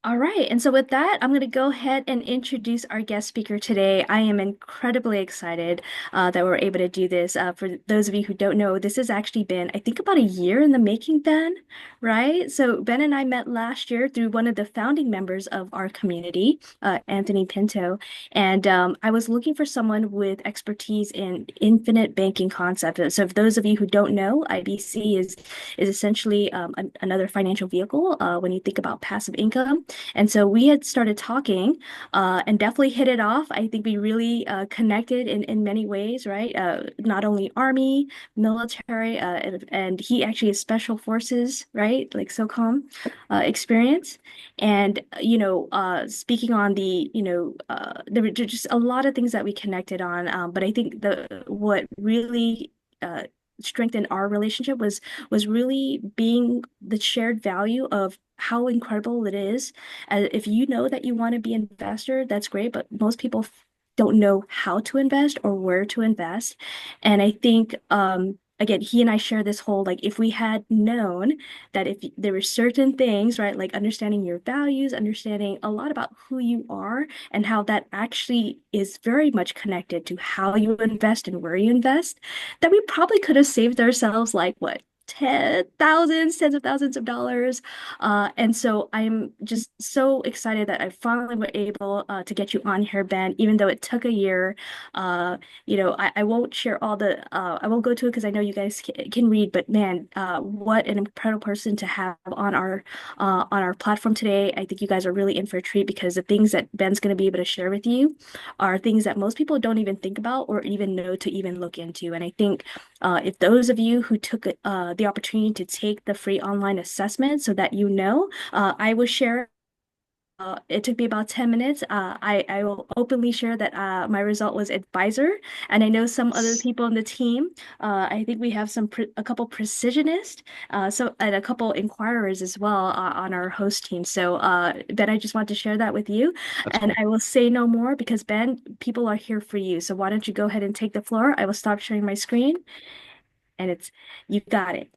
All right. And so with that, I'm going to go ahead and introduce our guest speaker today. I am incredibly excited that we're able to do this. For those of you who don't know, this has actually been, I think, about a year in the making, Ben, right? So Ben and I met last year through one of the founding members of our community, Anthony Pinto. And I was looking for someone with expertise in infinite banking concept. So for those of you who don't know, IBC is essentially another financial vehicle when you think about passive income. And so we had started talking and definitely hit it off. I think we really connected in many ways, right? Not only Army, military, and he actually has special forces, right? Like SOCOM experience. And, speaking on there were just a lot of things that we connected on. But I think what really strengthened our relationship was really being the shared value of how incredible it is. If you know that you want to be an investor, that's great, but most people don't know how to invest or where to invest. And I think, again, he and I share this whole like, if we had known that if there were certain things, right, like understanding your values, understanding a lot about who you are, and how that actually is very much connected to how you invest and where you invest, that we probably could have saved ourselves like what? Tens of thousands of dollars. And so I'm just so excited that I finally were able to get you on here, Ben, even though it took a year. I won't share I won't go to it because I know you guys can read, but man, what an incredible person to have on our platform today. I think you guys are really in for a treat because the things that Ben's going to be able to share with you are things that most people don't even think about or even know to even look into. And I think if those of you who took the opportunity to take the free online assessment so that you know, I will share. It took me about 10 minutes. I will openly share that my result was advisor, and I know some other people in the team. I think we have a couple precisionists, and a couple inquirers as well on our host team. So, Ben, I just want to share that with you, That's and cool. I will say no more because Ben, people are here for you. So why don't you go ahead and take the floor? I will stop sharing my screen, and you got it.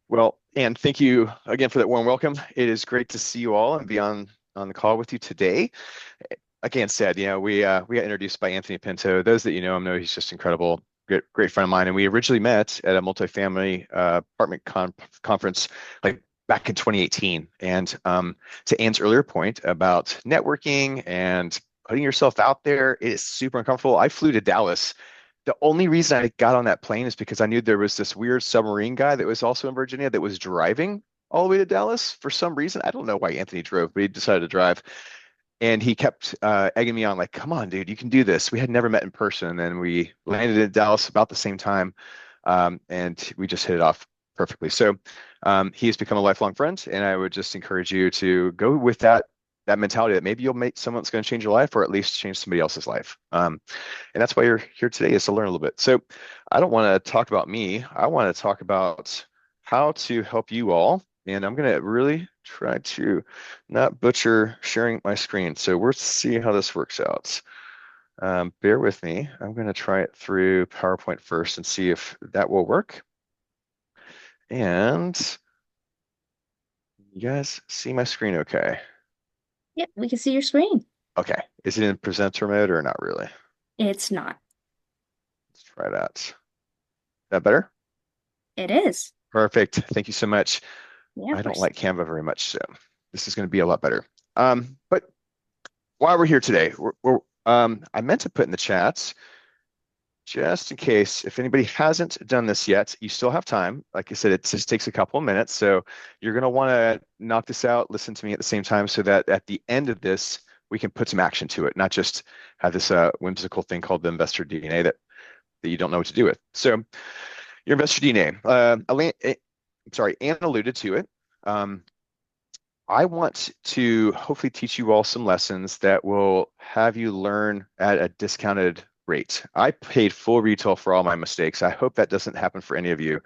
Well, and thank you again for that warm welcome. It is great to see you all and be on the call with you today. Again, said, we got introduced by Anthony Pinto. Those that you know him know he's just incredible, great friend of mine. And we originally met at a multifamily apartment conference like back in 2018. And to Ann's earlier point about networking and putting yourself out there, it is super uncomfortable. I flew to Dallas. The only reason I got on that plane is because I knew there was this weird submarine guy that was also in Virginia that was driving all the way to Dallas for some reason. I don't know why Anthony drove, but he decided to drive. And he kept egging me on, like, come on, dude, you can do this. We had never met in person. And then we landed in Dallas about the same time. And we just hit it off perfectly. So he has become a lifelong friend. And I would just encourage you to go with that mentality that maybe you'll meet someone that's going to change your life or at least change somebody else's life. And that's why you're here today is to learn a little bit. So I don't want to talk about me. I want to talk about how to help you all. And I'm going to really try to not butcher sharing my screen. So we'll see how this works out. Bear with me. I'm going to try it through PowerPoint first and see if that will work. And you guys see my screen okay? Yep, we can see your screen. Okay. Is it in presenter mode or not really? It's not. Let's try that. Is that better? It is. Perfect. Thank you so much. Yeah, I we're don't like Canva very much, so this is going to be a lot better. But while we're here today, I meant to put in the chats, just in case, if anybody hasn't done this yet, you still have time. Like I said, it just takes a couple of minutes. So you're going to want to knock this out, listen to me at the same time so that at the end of this, we can put some action to it, not just have this whimsical thing called the investor DNA that you don't know what to do with. So your investor DNA, I'm sorry, Anne alluded to it. Um, I want to hopefully teach you all some lessons that will have you learn at a discounted rate. I paid full retail for all my mistakes. I hope that doesn't happen for any of you.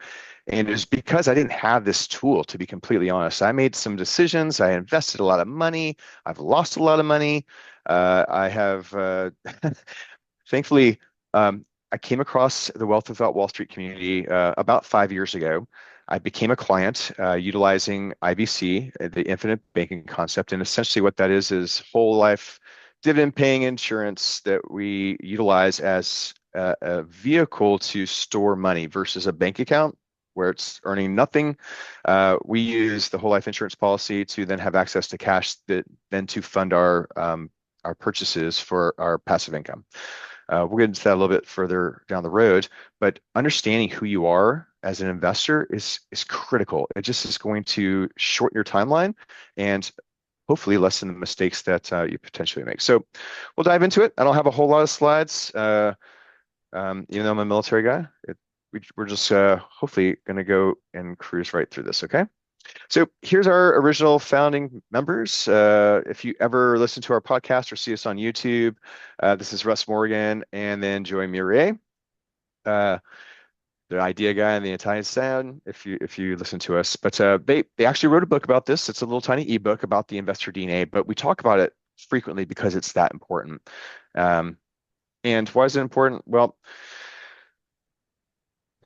And it's because I didn't have this tool, to be completely honest. I made some decisions. I invested a lot of money. I've lost a lot of money. I have, thankfully, I came across the Wealth Without Wall Street community about 5 years ago. I became a client utilizing IBC, the infinite banking concept. And essentially, what that is whole life dividend paying insurance that we utilize as a vehicle to store money versus a bank account where it's earning nothing. We use the whole life insurance policy to then have access to cash that then to fund our purchases for our passive income. We'll get into that a little bit further down the road, but understanding who you are as an investor is critical. It just is going to shorten your timeline and hopefully lessen the mistakes that you potentially make. So we'll dive into it. I don't have a whole lot of slides, even though I'm a military guy. We're just hopefully going to go and cruise right through this, okay? So here's our original founding members. If you ever listen to our podcast or see us on YouTube, this is Russ Morgan and then Joy Murray, uh, the idea guy and the Italian sound. If you listen to us, but they actually wrote a book about this. It's a little tiny ebook about the investor DNA, but we talk about it frequently because it's that important. And why is it important? Well,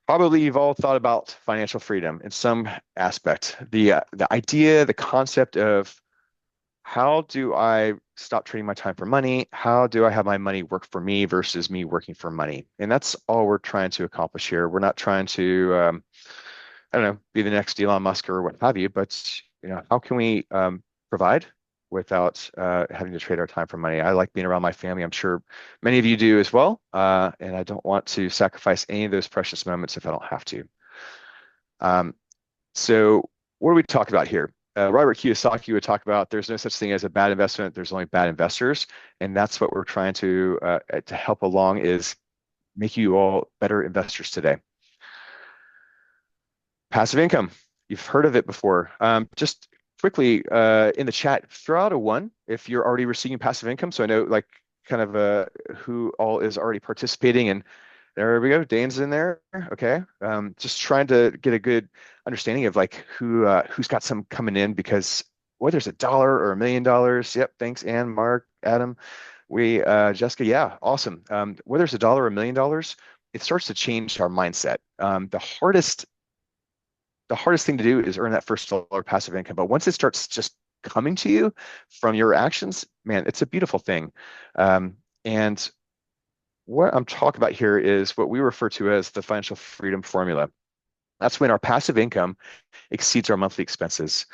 probably you've all thought about financial freedom in some aspect. The idea, the concept of how do I stop trading my time for money? How do I have my money work for me versus me working for money? And that's all we're trying to accomplish here. We're not trying to, I don't know, be the next Elon Musk or what have you, but how can we provide without having to trade our time for money? I like being around my family. I'm sure many of you do as well. And I don't want to sacrifice any of those precious moments if I don't have to. Um, so what do we talk about here? Robert Kiyosaki would talk about there's no such thing as a bad investment. There's only bad investors. And that's what we're trying to help along is make you all better investors today. Passive income. You've heard of it before. Just quickly in the chat, throw out a one if you're already receiving passive income. So I know like kind of who all is already participating. And there we go. Dane's in there. Okay. Just trying to get a good understanding of like who's got some coming in because whether it's $1 or $1 million. Yep. Thanks, Ann, Mark, Adam. Jessica. Yeah. Awesome. Whether it's $1 or $1 million, it starts to change our mindset. The hardest thing to do is earn that first dollar passive income. But once it starts just coming to you from your actions, man, it's a beautiful thing. And what I'm talking about here is what we refer to as the financial freedom formula. That's when our passive income exceeds our monthly expenses.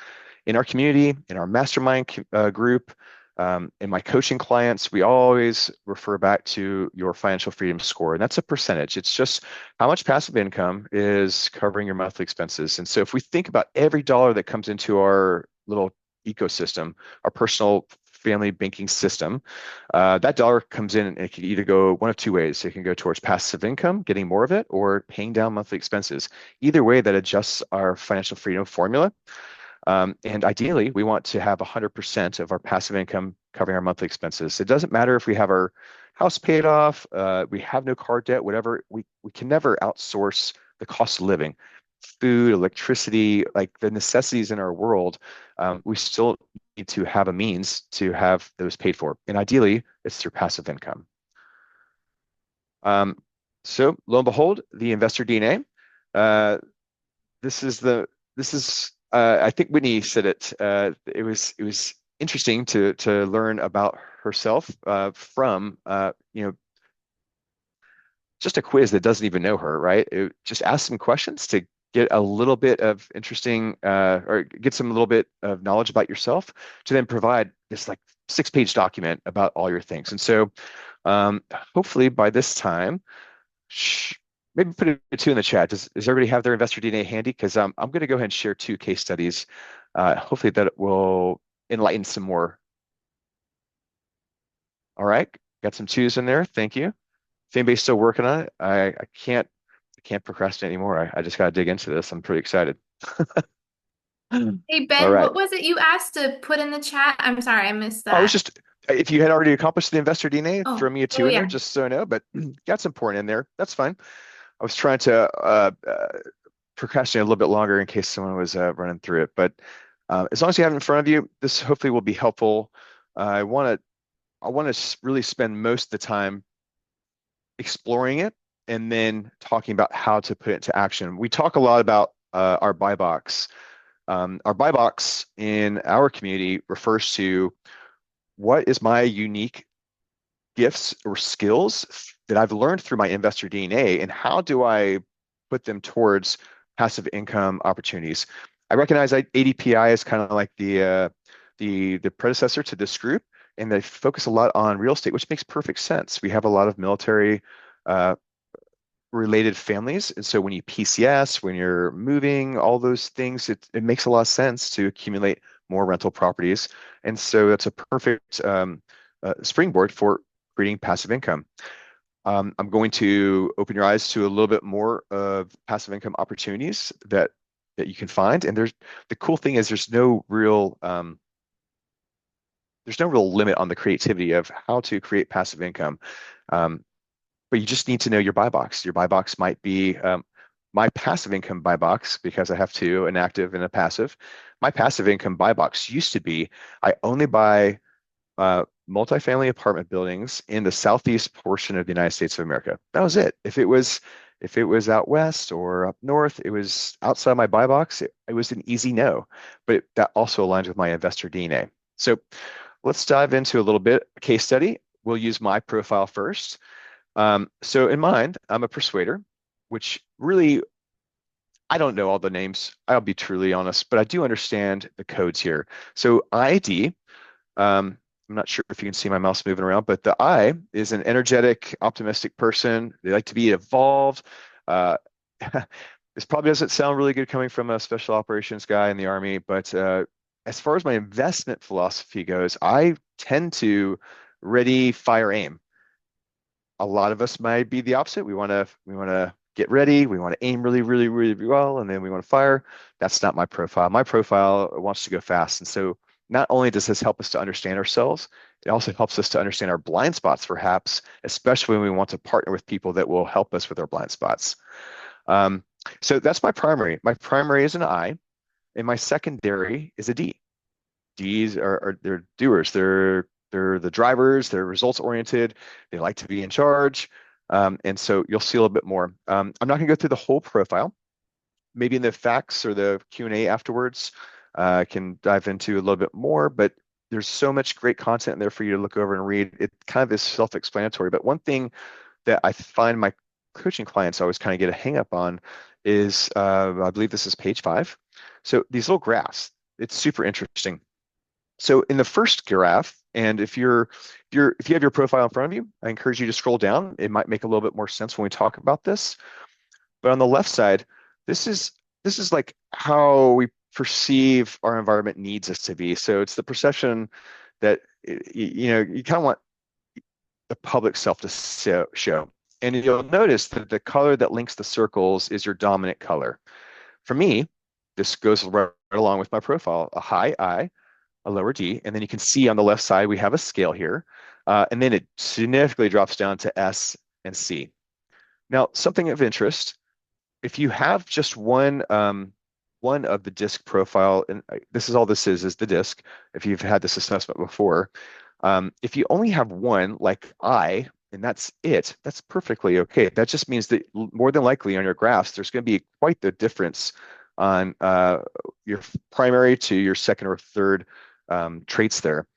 In our community, in our mastermind group, in my coaching clients, we always refer back to your financial freedom score, and that's a percentage. It's just how much passive income is covering your monthly expenses. And so if we think about every dollar that comes into our little ecosystem, our personal family banking system, that dollar comes in and it can either go one of two ways. It can go towards passive income, getting more of it, or paying down monthly expenses. Either way, that adjusts our financial freedom formula. And ideally, we want to have 100% of our passive income covering our monthly expenses. It doesn't matter if we have our house paid off, we have no car debt, whatever. We can never outsource the cost of living, food, electricity, like the necessities in our world. We still need to have a means to have those paid for. And ideally, it's through passive income. So lo and behold, the investor DNA. This is I think Whitney said it. It was interesting to learn about herself from just a quiz that doesn't even know her, right? Just ask some questions to get a little bit of interesting or get some little bit of knowledge about yourself to then provide this like 6-page document about all your things. And so hopefully by this time, maybe put a two in the chat. Does everybody have their investor DNA handy? Because I'm going to go ahead and share 2 case studies. Hopefully that will enlighten some more. All right, got some twos in there. Thank you. If anybody's still working on it, I can't procrastinate anymore. I just got to dig into this. I'm pretty excited. Hey All Ben, right. what was it you asked to put in the chat? I'm sorry, I missed I was that. just, if you had already accomplished the investor DNA, throw Oh, me a oh two in there yeah. just so I know. But got some porn in there. That's fine. I was trying to procrastinate a little bit longer in case someone was running through it. But as long as you have it in front of you, this hopefully will be helpful. I want to really spend most of the time exploring it and then talking about how to put it into action. We talk a lot about our buy box. Our buy box in our community refers to what is my unique gifts or skills that I've learned through my investor DNA, and how do I put them towards passive income opportunities? I recognize ADPI is kind of like the predecessor to this group, and they focus a lot on real estate, which makes perfect sense. We have a lot of military related families, and so when you PCS, when you're moving, all those things, it makes a lot of sense to accumulate more rental properties, and so that's a perfect springboard for creating passive income. I'm going to open your eyes to a little bit more of passive income opportunities that you can find. And the cool thing is there's no real limit on the creativity of how to create passive income. Um, but you just need to know your buy box. Your buy box might be my passive income buy box, because I have two, an active and a passive. My passive income buy box used to be I only buy multifamily apartment buildings in the southeast portion of the United States of America. That was it. If it was out west or up north, it was outside my buy box. It was an easy no, but that also aligns with my investor DNA. So let's dive into a little bit case study. We'll use my profile first. So in mind, I'm a persuader, which really I don't know all the names. I'll be truly honest, but I do understand the codes here. So ID. I'm not sure if you can see my mouse moving around, but the I is an energetic, optimistic person. They like to be involved. Uh, this probably doesn't sound really good coming from a special operations guy in the Army, but as far as my investment philosophy goes, I tend to ready, fire, aim. A lot of us might be the opposite. We want to get ready, we want to aim really, really, really well, and then we want to fire. That's not my profile. My profile wants to go fast. And so not only does this help us to understand ourselves, it also helps us to understand our blind spots, perhaps, especially when we want to partner with people that will help us with our blind spots. Um, so that's my primary. My primary is an I, and my secondary is a D. D's are they're doers. They're the drivers. They're results oriented. They like to be in charge. And so you'll see a little bit more. I'm not going to go through the whole profile. Maybe in the facts or the Q&A afterwards, I can dive into a little bit more, but there's so much great content in there for you to look over and read. It kind of is self-explanatory, but one thing that I find my coaching clients always kind of get a hang up on is, I believe this is page 5. So these little graphs, it's super interesting. So in the first graph, and if you have your profile in front of you, I encourage you to scroll down. It might make a little bit more sense when we talk about this. But on the left side, this is like how we perceive our environment needs us to be. So it's the perception that you kind of want the public self to show. And you'll notice that the color that links the circles is your dominant color. For me, this goes right along with my profile, a high I, a lower D, and then you can see on the left side we have a scale here, and then it significantly drops down to S and C. Now, something of interest, if you have just one of the disc profile, and this is all this is the disc, if you've had this assessment before, if you only have one, like I, and that's it, that's perfectly okay. That just means that more than likely on your graphs, there's going to be quite the difference on your primary to your second or third traits there.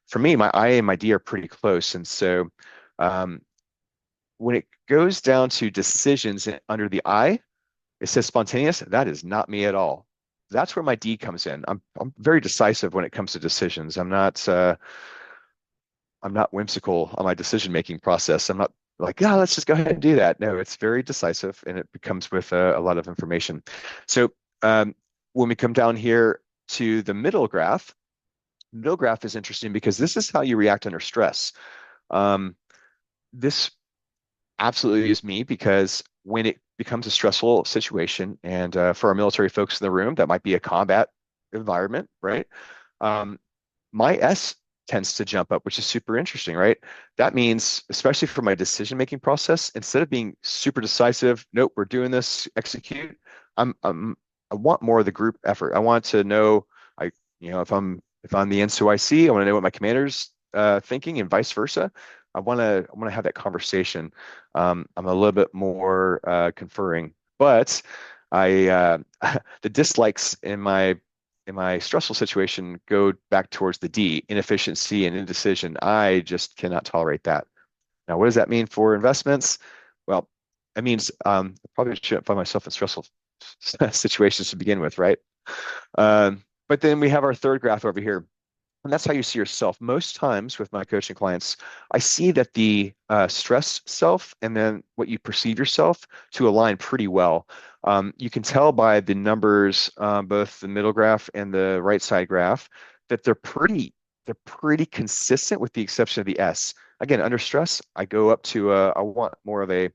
For me, my I and my D are pretty close, and so when it goes down to decisions under the I, it says spontaneous. That is not me at all. That's where my D comes in. I'm very decisive when it comes to decisions. I'm not whimsical on my decision-making process. I'm not like, yeah, let's just go ahead and do that. No, it's very decisive, and it comes with a lot of information. So when we come down here to the middle graph is interesting because this is how you react under stress. This absolutely is me, because when it becomes a stressful situation, and for our military folks in the room, that might be a combat environment, right? My S tends to jump up, which is super interesting, right? That means, especially for my decision-making process, instead of being super decisive, nope, we're doing this, execute, I want more of the group effort. I want to know, if I'm the NCOIC, I want to know what my commander's thinking, and vice versa. I want to have that conversation. I'm a little bit more conferring, but I the dislikes in my stressful situation go back towards the D, inefficiency and indecision. I just cannot tolerate that. Now, what does that mean for investments? Well, it means I probably shouldn't find myself in stressful situations to begin with, right? But then we have our third graph over here, and that's how you see yourself. Most times with my coaching clients, I see that the stress self and then what you perceive yourself to align pretty well. You can tell by the numbers, both the middle graph and the right side graph, that they're pretty consistent with the exception of the S. Again, under stress, I go up to I want more of a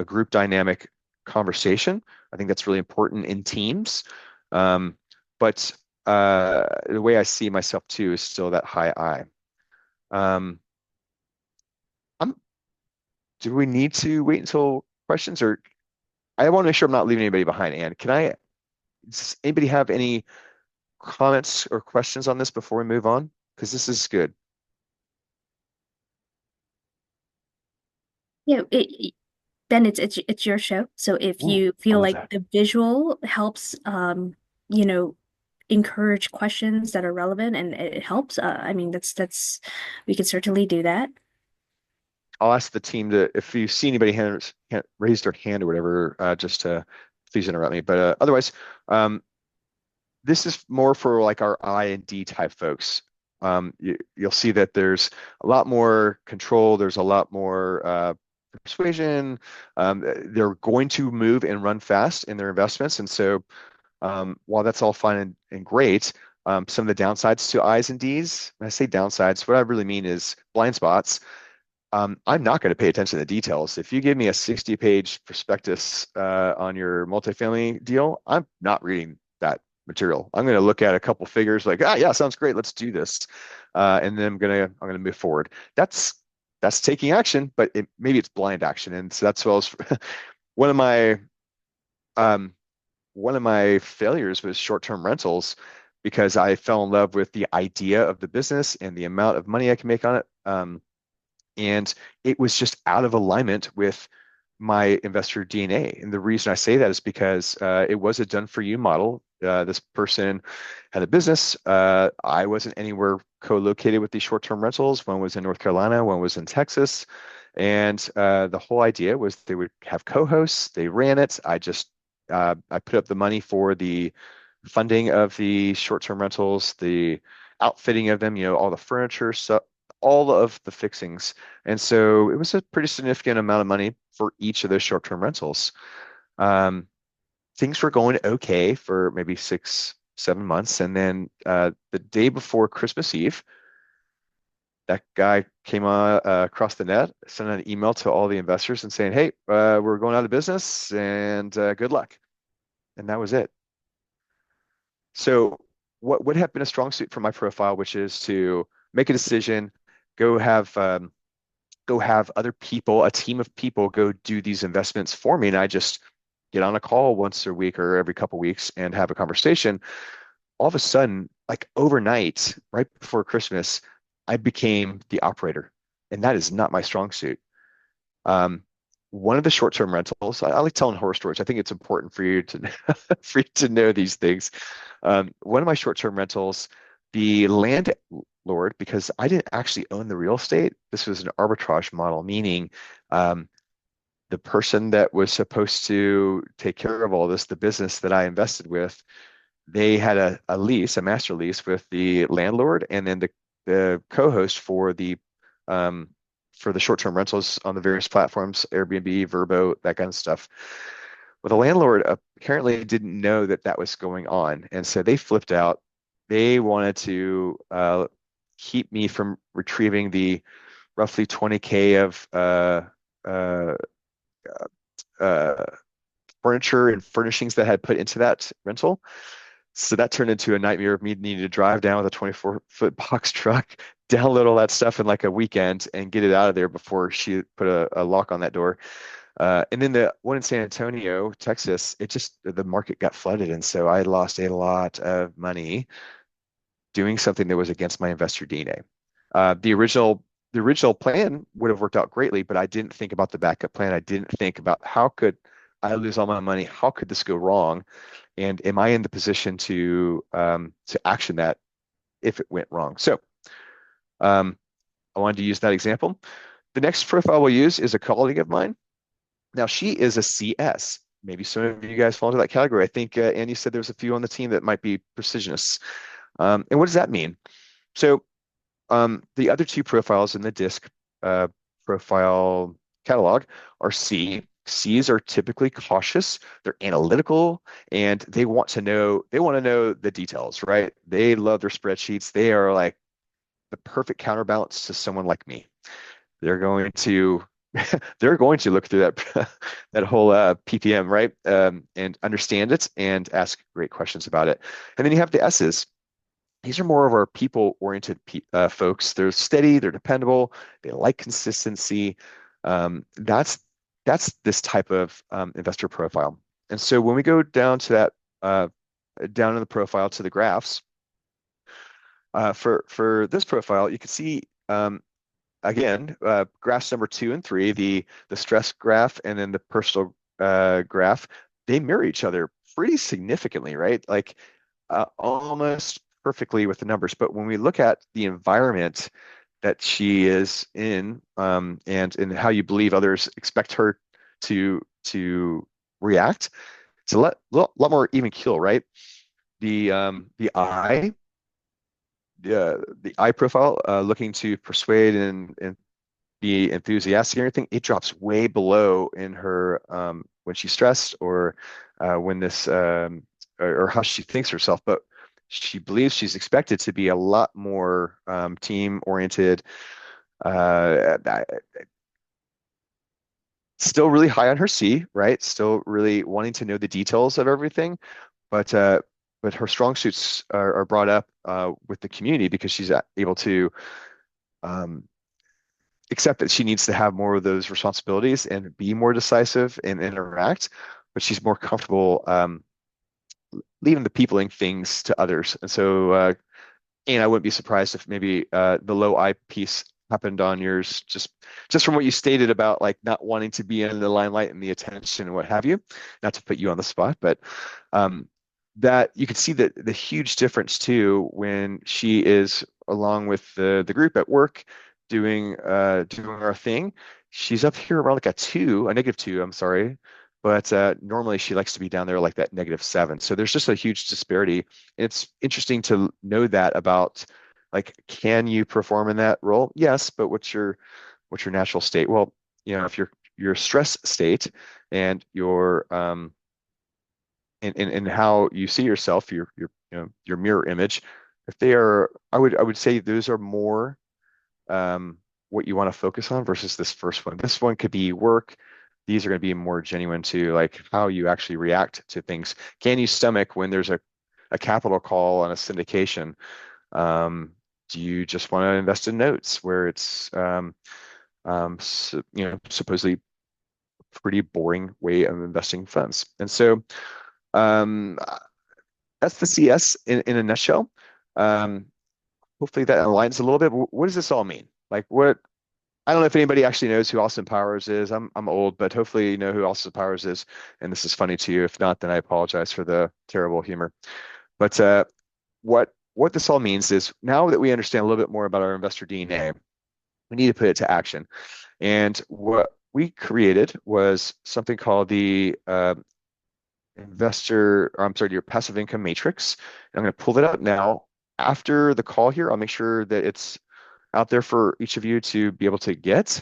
group dynamic conversation. I think that's really important in teams. But the way I see myself too is still that high I. Um, I'm, do we need to wait until questions, or I want to make sure I'm not leaving anybody behind? And does anybody have any comments or questions on this before we move on? Because this is good. Yeah, Ben, it's your show. So if Ooh, you I feel love like that. the visual helps, you know, encourage questions that are relevant and it helps, I mean, that's we can certainly do that. I'll ask the team to, if you see anybody raise their hand or whatever, just to please interrupt me. But otherwise, this is more for like our I and D type folks. You'll see that there's a lot more control. There's a lot more persuasion. They're going to move and run fast in their investments. And so while that's all fine and great, some of the downsides to I's and D's, when I say downsides, what I really mean is blind spots. I'm not going to pay attention to the details. If you give me a 60-page prospectus on your multifamily deal, I'm not reading that material. I'm going to look at a couple figures like, yeah, sounds great. Let's do this. And then I'm gonna move forward. That's taking action, but maybe it's blind action. And so that's what I was, one of my um, one of my failures was short-term rentals because I fell in love with the idea of the business and the amount of money I can make on it. And it was just out of alignment with my investor DNA. And the reason I say that is because it was a done for you model. This person had a business. I wasn't anywhere co-located with these short-term rentals. One was in North Carolina, one was in Texas. And the whole idea was they would have co-hosts. They ran it. I put up the money for the funding of the short-term rentals, the outfitting of them, all the furniture, so all of the fixings. And so it was a pretty significant amount of money for each of those short-term rentals. Um, Things were going okay for maybe 6, 7 months. And then the day before Christmas Eve, that guy came across the net, sent an email to all the investors and saying, hey, we're going out of business and good luck. And that was it. So what would have been a strong suit for my profile, which is to make a decision, go have go have other people, a team of people, go do these investments for me, and I just get on a call once a week or every couple weeks and have a conversation. All of a sudden, like overnight, right before Christmas, I became the operator, and that is not my strong suit. Um, One of the short-term rentals, I like telling horror stories. I think it's important for you to for you to know these things. One of my short-term rentals, the landlord, because I didn't actually own the real estate, this was an arbitrage model, meaning the person that was supposed to take care of all this, the business that I invested with, they had a lease, a master lease with the landlord, and then the co-host um, for the short-term rentals on the various platforms, Airbnb, Verbo, that kind of stuff. Well, the landlord apparently didn't know that that was going on, and so they flipped out. They wanted to keep me from retrieving the roughly 20K of uh, uh, furniture and furnishings that I had put into that rental. So that turned into a nightmare of me needing to drive down with a 24-foot box truck, download all that stuff in like a weekend and get it out of there before she put a lock on that door. And then the one in San Antonio, Texas, the market got flooded. And so I lost a lot of money doing something that was against my investor DNA. The original the original plan would have worked out greatly, but I didn't think about the backup plan. I didn't think about how could I lose all my money? How could this go wrong? And am I in the position to action that if it went wrong? So I wanted to use that example. The next profile we'll use is a colleague of mine. Now she is a CS. Maybe some of you guys fall into that category. I think Andy said there's a few on the team that might be precisionists. And what does that mean? So the other two profiles in the DISC profile catalog are C. C's are typically cautious, they're analytical, and they want to know the details, right? They love their spreadsheets. They are like the perfect counterbalance to someone like me. They're going to they're going to look through that that whole PPM, right? And understand it and ask great questions about it. And then you have the S's. These are more of our people-oriented folks. They're steady, they're dependable, they like consistency. That's this type of investor profile. And so when we go down to that, down in the profile to the graphs, for this profile, you can see again, graphs number 2 and 3, the stress graph and then the personal graph, they mirror each other pretty significantly, right? Like almost perfectly with the numbers. But when we look at the environment that she is in, and how you believe others expect her to react, it's a lot more even keel, right? The the eye profile, looking to persuade and be enthusiastic and everything, it drops way below in her when she's stressed or when this or how she thinks herself. But she believes she's expected to be a lot more team oriented. Uh, Still really high on her C, right? Still really wanting to know the details of everything, but her strong suits are brought up with the community because she's able to um, accept that she needs to have more of those responsibilities and be more decisive and interact, but she's more comfortable leaving the peopling things to others. And so, and I wouldn't be surprised if maybe the low I piece happened on yours, just from what you stated about like not wanting to be in the limelight and the attention and what have you. Not to put you on the spot, but that you could see that the huge difference too when she is along with the group at work doing our thing. She's up here around like a negative 2, I'm sorry. But normally she likes to be down there like that -7. So there's just a huge disparity. It's interesting to know that about like, can you perform in that role? Yes, but what's your natural state? Well, if your stress state and your and how you see yourself, your mirror image, if they are, I would say those are more what you want to focus on versus this first one. This one could be work. These are going to be more genuine to like how you actually react to things. Can you stomach when there's a capital call on a syndication? Do you just want to invest in notes where it's supposedly pretty boring way of investing funds? And so um, that's the CS in a nutshell. Um, Hopefully that aligns a little bit. What does this all mean? Like what? I don't know if anybody actually knows who Austin Powers is. I'm old, but hopefully you know who Austin Powers is, and this is funny to you. If not, then I apologize for the terrible humor. But what this all means is now that we understand a little bit more about our investor DNA, we need to put it to action. And what we created was something called the your passive income matrix. And I'm going to pull that up now. After the call here, I'll make sure that it's out there for each of you to be able to get,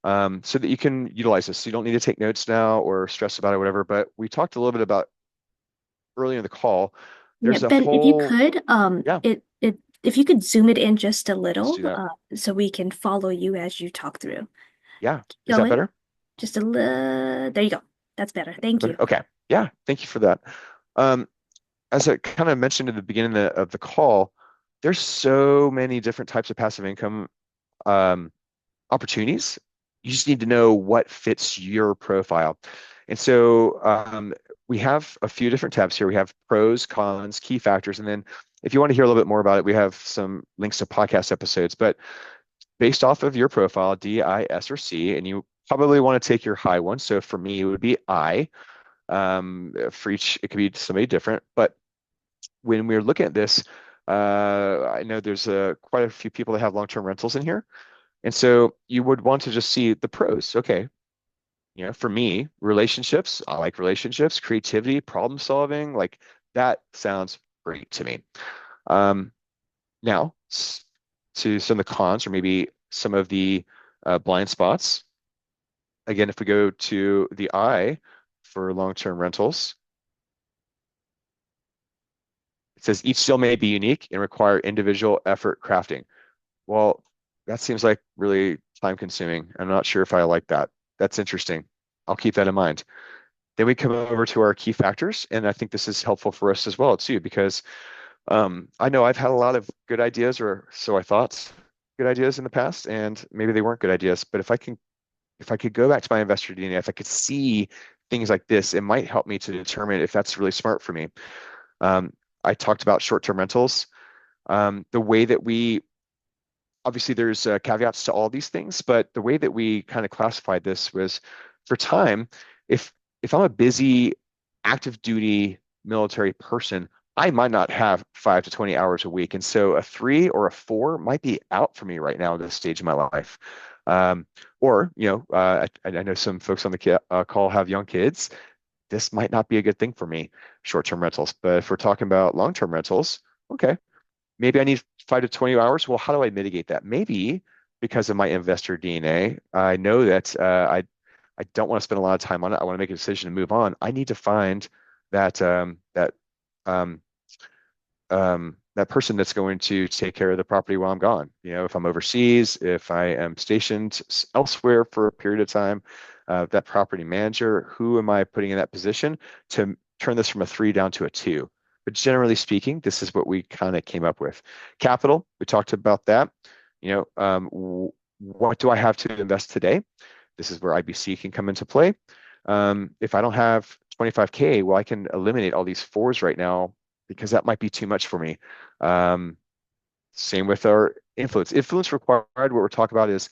so that you can utilize this. So you don't need to take notes now or stress about it, whatever. But we talked a little bit about earlier in the call. Yeah, There's a Ben, if you whole, could, yeah, if you could zoom it in just a let's little, do that. so we can follow you as you talk through. Yeah, is that Going, better? just a little. There you go. That's better. Thank you. Okay. Yeah, thank you for that. Um, as I kind of mentioned at the beginning of the call, there's so many different types of passive income um, opportunities. You just need to know what fits your profile. And so we have a few different tabs here. We have pros, cons, key factors, and then if you want to hear a little bit more about it, we have some links to podcast episodes. But based off of your profile, D, I, S, or C, and you probably want to take your high one. So for me, it would be I. For each, it could be somebody different. But when we're looking at this, I know there's quite a few people that have long-term rentals in here. And so you would want to just see the pros. Okay, for me, relationships, I like relationships, creativity, problem solving, like that sounds great to me. Um, Now, to some of the cons or maybe some of the blind spots. Again, if we go to the I for long-term rentals, it says each deal may be unique and require individual effort crafting. Well, that seems like really time consuming. I'm not sure if I like that. That's interesting. I'll keep that in mind. Then we come over to our key factors, and I think this is helpful for us as well too, because I know I've had a lot of good ideas, or so I thought, good ideas in the past, and maybe they weren't good ideas. But if I could go back to my investor DNA, if I could see things like this, it might help me to determine if that's really smart for me. Um, I talked about short-term rentals. The way that we obviously there's caveats to all these things, but the way that we kind of classified this was for time. If if I'm a busy, active duty military person, I might not have 5 to 20 hours a week, and so a 3 or a 4 might be out for me right now at this stage of my life. Um, or I know some folks on the call have young kids. This might not be a good thing for me, short-term rentals. But if we're talking about long-term rentals, okay, maybe I need 5 to 20 hours. Well, how do I mitigate that? Maybe because of my investor DNA, I know that I don't want to spend a lot of time on it. I want to make a decision to move on. I need to find that um, that person that's going to take care of the property while I'm gone. If I'm overseas, if I am stationed elsewhere for a period of time, that property manager, who am I putting in that position to turn this from a 3 down to a 2? But generally speaking, this is what we kind of came up with. Capital, we talked about that. What do I have to invest today? This is where IBC can come into play. If I don't have 25K, well, I can eliminate all these fours right now because that might be too much for me. Um, Same with our influence. Influence required, what we're talking about is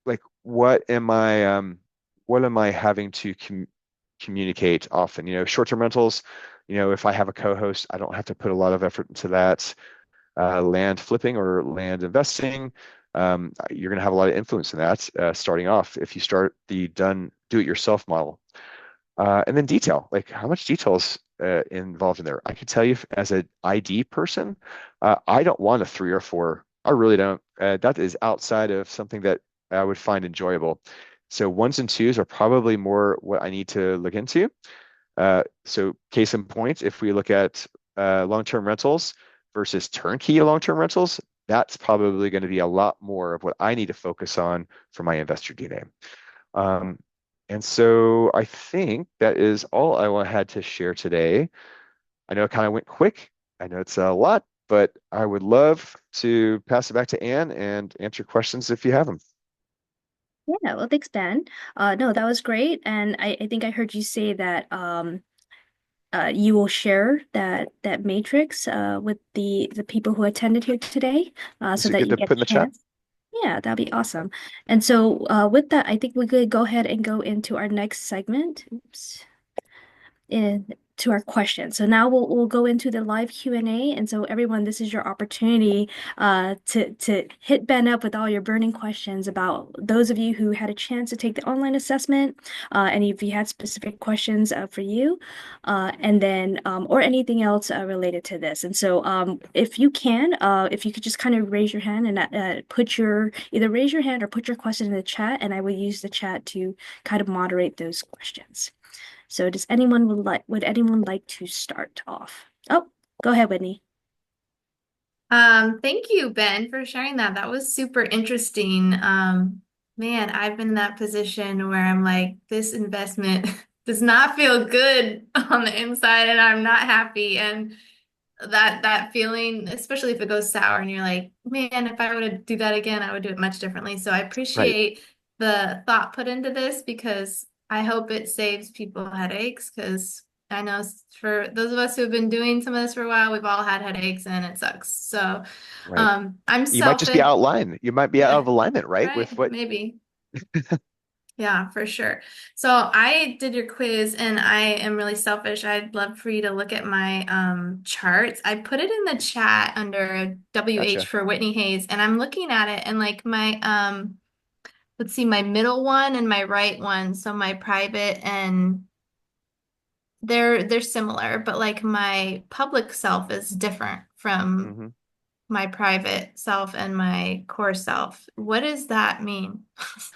like what am I having to communicate often? Short-term rentals, if I have a co-host, I don't have to put a lot of effort into that. Land flipping or land investing, you're going to have a lot of influence in that starting off if you start the do-it-yourself model. And then detail, like how much detail is involved in there. I can tell you as an ID person, I don't want a 3 or 4. I really don't. That is outside of something that I would find enjoyable. So ones and twos are probably more what I need to look into. So case in point, if we look at long-term rentals versus turnkey long-term rentals, that's probably going to be a lot more of what I need to focus on for my investor DNA. And so I think that is all had to share today. I know it kind of went quick. I know it's a lot, but I would love to pass it back to Anne and answer questions if you have them. Yeah, well, thanks, Ben. No, that was great. And I think I heard you say that you will share that matrix with the people who attended here today Is so it that good you to get put a in the chat? chance. Yeah, that'd be awesome. And so with that, I think we could go ahead and go into our next segment. Oops. In to our questions. So now we'll go into the live Q&A. And so everyone, this is your opportunity to hit Ben up with all your burning questions about those of you who had a chance to take the online assessment, and if you had specific questions for you, and then or anything else related to this. And so if you can, if you could just kind of raise your hand and put your either raise your hand or put your question in the chat, and I will use the chat to kind of moderate those questions. So does anyone would anyone like to start off? Oh, go ahead, Whitney. Thank you, Ben, for sharing that. That was super interesting. Man, I've been in that position where I'm like, this investment does not feel good on the inside, and I'm not happy. And that feeling, especially if it goes sour, and you're like, man, if I were to do that again, I would do it much differently. So I Right. appreciate the thought put into this because I hope it saves people headaches because I know for those of us who have been doing some of this for a while, we've all had headaches and it sucks. So, Right. I'm You might just be selfish. out of line. You might be out Yeah, of alignment, right? With right. what, Maybe. Yeah, for sure. So I did your quiz and I am really selfish. I'd love for you to look at my charts. I put it in the chat under WH gotcha. for Whitney Hayes and I'm looking at it and like my let's see, my middle one and my right one, so my private and they're similar, but like my public self is different from Hmm. my private self and my core self. What does that mean?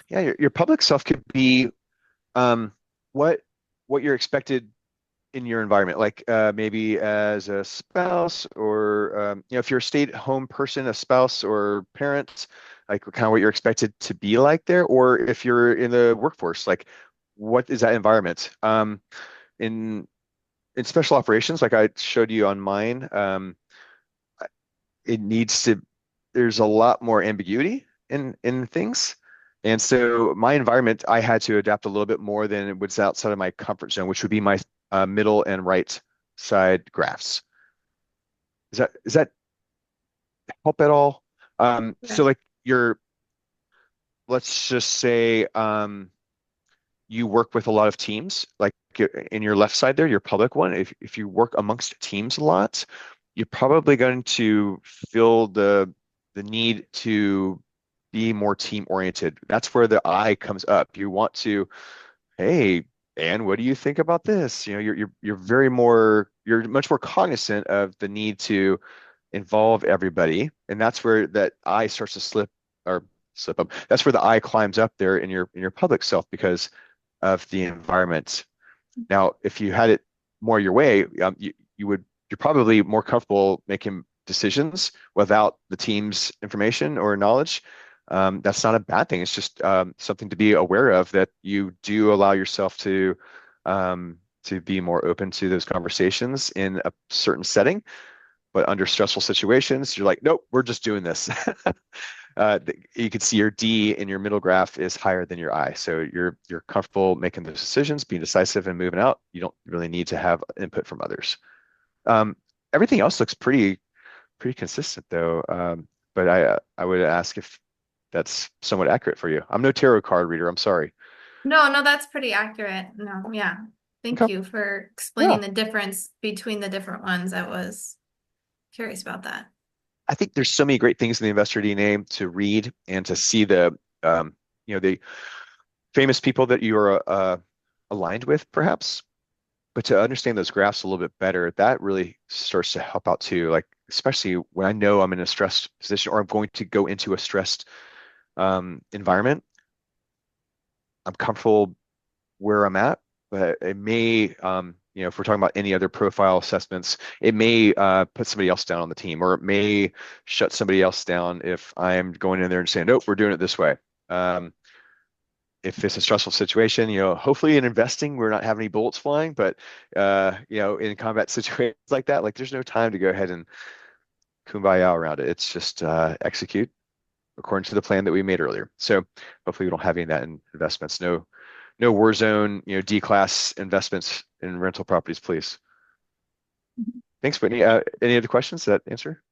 Yeah, your public self could be um, what you're expected in your environment, like maybe as a spouse or if you're a stay-at-home person, a spouse or parent, like kind of what you're expected to be like there, or if you're in the workforce, like what is that environment? In special operations, like I showed you on mine, it needs to there's a lot more ambiguity in things. And so my environment, I had to adapt a little bit more than what's outside of my comfort zone, which would be my middle and right side graphs. Does that help at all? Yeah. So like your let's just say you work with a lot of teams, like in your left side there, your public one, if you work amongst teams a lot, you're probably going to feel the need to be more team oriented. That's where the I comes up. You want to, hey, Anne, what do you think about this? You're very more, you're much more cognizant of the need to involve everybody, and that's where that I starts to slip up. That's where the I climbs up there in your public self because of the environment. Now, if you had it more your way, you're probably more comfortable making decisions without the team's information or knowledge. That's not a bad thing. It's just something to be aware of that you do allow yourself to be more open to those conversations in a certain setting. But under stressful situations, you're like, nope, we're just doing this. You can see your D in your middle graph is higher than your I. So you're comfortable making those decisions, being decisive and moving out. You don't really need to have input from others. Um, Everything else looks pretty consistent though. But I would ask if that's somewhat accurate for you. I'm no tarot card reader. I'm sorry. No, no, that's pretty accurate. No, yeah. Thank Okay. you for Yeah. explaining the difference between the different ones. I was curious about that. I think there's so many great things in the investor DNA to read and to see the famous people that you are aligned with, perhaps. But to understand those graphs a little bit better, that really starts to help out too. Like, especially when I know I'm in a stressed position or I'm going to go into a stressed environment, I'm comfortable where I'm at, but it may, if we're talking about any other profile assessments, it may put somebody else down on the team, or it may shut somebody else down if I'm going in there and saying, nope, we're doing it this way. Um, if it's a stressful situation, hopefully in investing, we're not having any bullets flying, but in combat situations like that, like there's no time to go ahead and kumbaya around it. It's just execute according to the plan that we made earlier. So hopefully we don't have any of that in investments. No war zone, D-class investments in rental properties, please. Thanks, Whitney. Any other questions? Does that answer?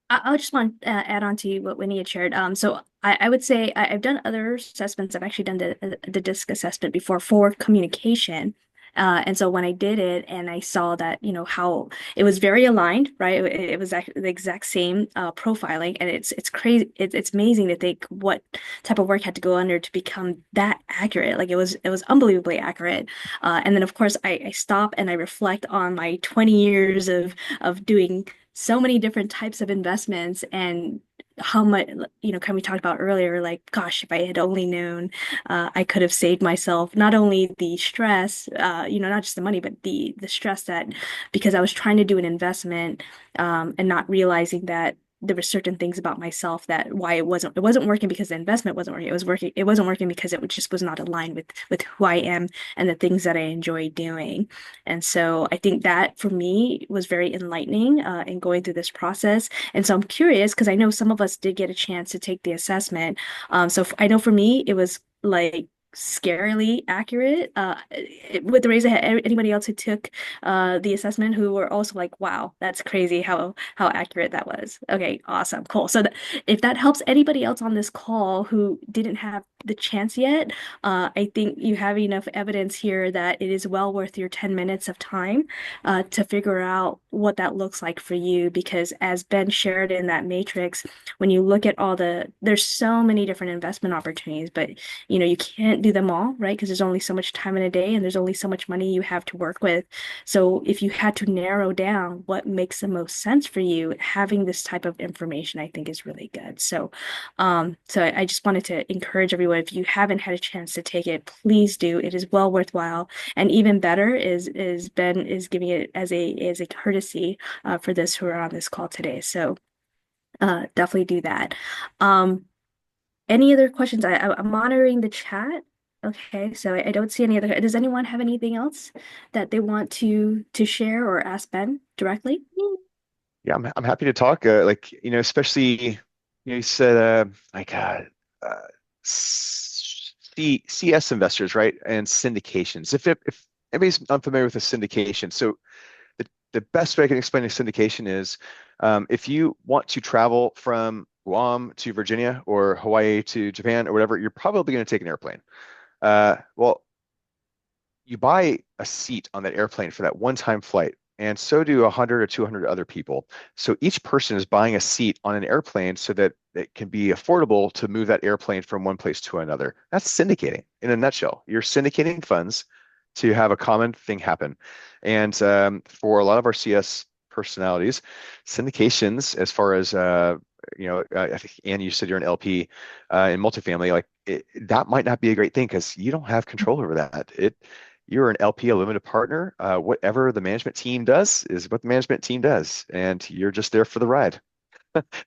I'll just want to add on to what Winnie had shared. So I would say I've done other assessments. I've actually done the DISC assessment before for communication. And so when I did it and I saw that, how it was very aligned, right? It was actually the exact same profiling. And it's crazy. It's amazing to think what type of work had to go under to become that accurate. Like it was unbelievably accurate. And then of course I stop and I reflect on my 20 years of doing so many different types of investments and how much, kind of we talked about earlier, like, gosh, if I had only known, I could have saved myself not only the stress, not just the money, but the stress that because I was trying to do an investment, and not realizing that there were certain things about myself that why it wasn't working because the investment wasn't working. It wasn't working because it just was not aligned with who I am and the things that I enjoy doing. And so I think that for me was very enlightening in going through this process. And so I'm curious because I know some of us did get a chance to take the assessment. So I know for me, it was like scarily accurate. With the raise of anybody else who took the assessment who were also like, wow, that's crazy how accurate that was. Okay, awesome, cool. So th if that helps anybody else on this call who didn't have the chance yet, I think you have enough evidence here that it is well worth your 10 minutes of time to figure out what that looks like for you. Because as Ben shared in that matrix, when you look at there's so many different investment opportunities, but you can't do them all, right? Because there's only so much time in a day and there's only so much money you have to work with. So if you had to narrow down what makes the most sense for you, having this type of information, I think is really good. So I just wanted to encourage everyone, if you haven't had a chance to take it, please do. It is well worthwhile. And even better is Ben is giving it as a courtesy for those who are on this call today. So definitely do that. Um, any other questions? I'm monitoring the chat. Okay, so I don't see any other. Does anyone have anything else that they want to share or ask Ben directly? Yeah, I'm happy to talk. Like, especially, you said uh, CS investors, right? And syndications. If anybody's unfamiliar with a syndication, so the best way I can explain a syndication is if you want to travel from Guam to Virginia or Hawaii to Japan or whatever, you're probably going to take an airplane. Well, you buy a seat on that airplane for that one-time flight, and so do 100 or 200 other people. So each person is buying a seat on an airplane so that it can be affordable to move that airplane from one place to another. That's syndicating in a nutshell. You're syndicating funds to have a common thing happen. And for a lot of our CS personalities, syndications, as far as I think Annie, you said you're an LP in multifamily, like that might not be a great thing because you don't have control over that. You're an LP, a limited partner. Whatever the management team does is what the management team does, and you're just there for the ride.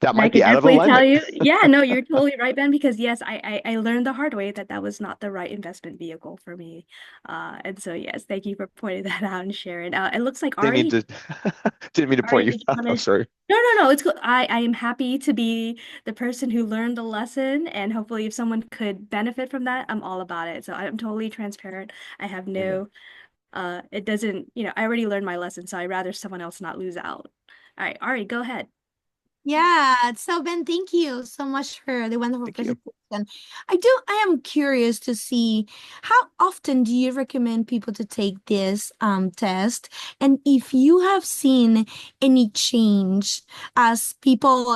That And I might be could out of definitely tell alignment. you, yeah, no, you're totally right, Ben, because yes, I learned the hard way that that was not the right investment vehicle for me. And so yes, thank you for pointing that out and sharing. It looks like Didn't mean Ari, to didn't mean to Ari, point you did you out. want I'm to? sorry. No, no, no, it's cool. I am happy to be the person who learned the lesson, and hopefully, if someone could benefit from that, I'm all about it. So I'm totally transparent. I have Amen. no, it doesn't, I already learned my lesson, so I'd rather someone else not lose out. All right, Ari, go ahead. Yeah, so Ben, thank you so much for the wonderful Thank you. presentation. I am curious to see how often do you recommend people to take this test, and if you have seen any change as people,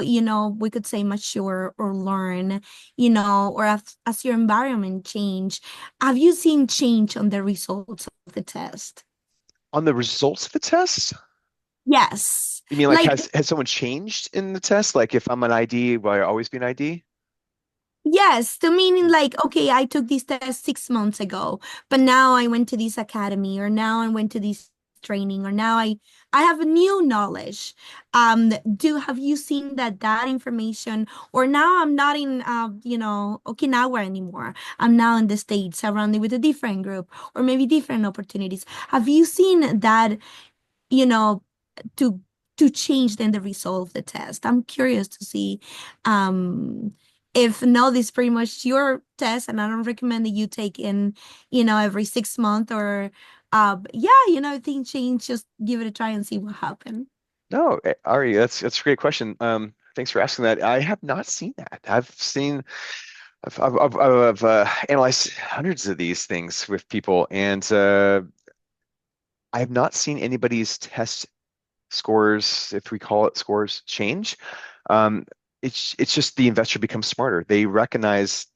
we could say mature or learn, or as your environment change, have you seen change on the results of the test? On the results of the test, Yes. you mean like Like has someone changed in the test? Like if I'm an ID, will I always be an ID? yes, the meaning like, okay, I took this test 6 months ago, but now I went to this academy, or now I went to this training, or now I have a new knowledge. Do have you seen that information, or now I'm not in Okinawa anymore. I'm now in the States surrounded with a different group or maybe different opportunities. Have you seen that, you know, to change then the result of the test? I'm curious to see um if no, this is pretty much your test, and I don't recommend that you take in, every 6 months, or yeah, I think change, just give it a try and see what happens. No, Ari, that's a great question. Thanks for asking that. I have not seen that. I've analyzed hundreds of these things with people, and I have not seen anybody's test scores, if we call it scores, change. Um, it's just the investor becomes smarter. They recognize